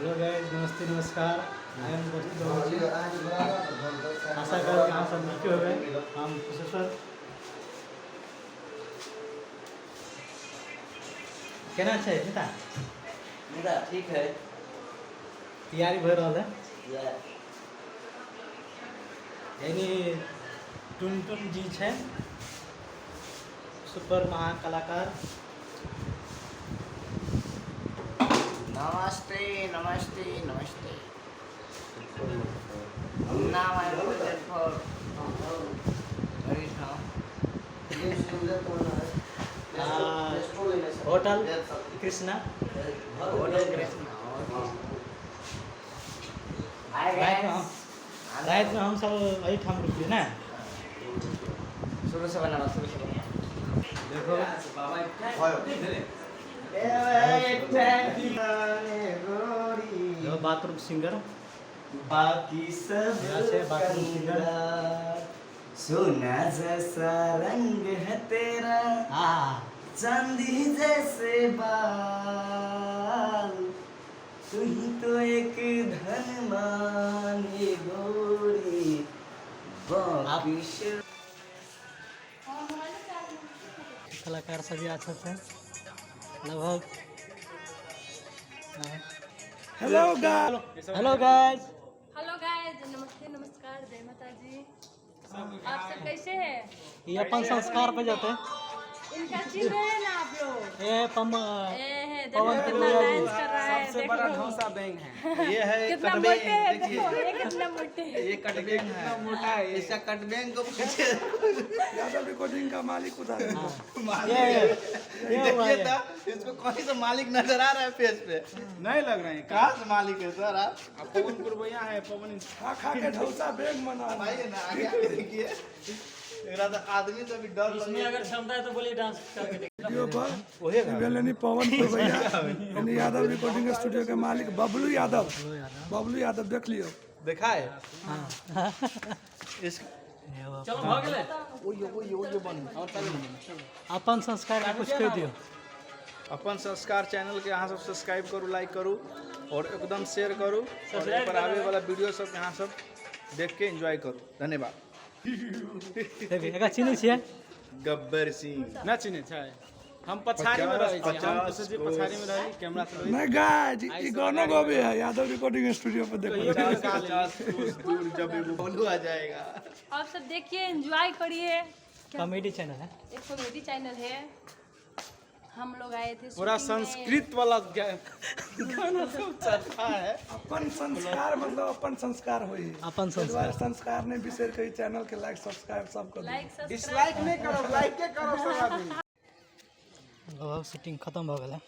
Hello guys, नमस्ते नमस्कार। I am दोस्तों आशा कर यहाँ सब मिलते हुए हम प्रोफेसर केना छै नेता मेरा ठीक है तैयारी भऽ रहल है या यानी टुनटुन जी छै सुपर महाकलाकार। नमस्ते नमस्ते नमस्ते नाम है फॉर होटल कृष्णा रात में हम सब वही ठाम रुकिए ना। शुरू से बनाना देखो बाथरूम सिंगर बाकी सब यहाँ से बाथरूम सिंगर। सोना जैसा रंग है तेरा हाँ चांदी जैसे बाल तू ही तो एक धनवान ये गोरी बाकी सब कलाकार सभी अच्छे थे लगभग। Hello guys hello guys, hello guys, नमस्ते नमस्कार, जय माता जी। आप सब कैसे हैं? ये अपन संस्कार पे जाते हैं। इनका चिन्ह रहे हैं ना आप लोग? ये पम ये देखो पवन कितना पुरोहित डांस कर रहा है। सबसे बड़ा ढौसा बैंक है। ये है कितना कटबैंग, मोटे है, देखिए देखो ये कितना मोटे है। ये कटबैंग है, मोटा है इसका कटबैंग को पूछे यादव रिकॉर्डिंग का मालिक उधर है। मालिक ये है। ये हुआ देखिए ये। तो इसको कहीं से मालिक नजर आ रहा है फेस पे। नहीं लग रहे हैं कहाँ से मालिक है सर आप? पवन पुरवैया है पवन खा खा के ढौसा बैंक मना आइए ना आगे आगे देखिए। मेरा तो आदमी तो भी डर इसमें अगर क्षमता है तो बोलिए डांस करके देखिए। वीडियो पर यानी पवन पुरवैया यानी यादव रिकॉर्डिंग स्टूडियो के मालिक बबलू यादव देख लियो। देखा है इस चलो भाग ले। वो बन और चलो अपन संस्कार का कुछ कह दियो। अपन संस्कार चैनल के यहाँ सब सब्सक्राइब करू, लाइक करू और एकदम शेयर करू और एहि पर आवे वाला वीडियो सब यहाँ सब देख के एंजॉय करू। धन्यवाद। देखिए एका चिन्ह छियै गब्बर सिंह ना चिन्हे छै हम पछाड़ी में रहै छी, हम 50 सोचे पछाड़ी में रही कैमरा से नहीं गाइस ई गाना गावे है यादव रिकॉर्डिंग स्टूडियो पर देखो। 50 कोस दूर जब एगो बोलू आ जाएगा। आप सब देखिए, एंजॉय करिए। कॉमेडी चैनल है। एक कॉमेडी चैनल है। हम लोग आए थे पूरा शूटिंग में। संस्कृत वाला गाना सब चलता है। अपन संस्कार मतलब अपन संस्कार होई। अपन संस्कार संस्कार ने बिसर के चैनल के लाइक सब्सक्राइब सब कर लाइक सब्सक्राइब डिसलाइक नहीं करो, लाइक के करो सब आदमी। शूटिंग खत्म हो गया।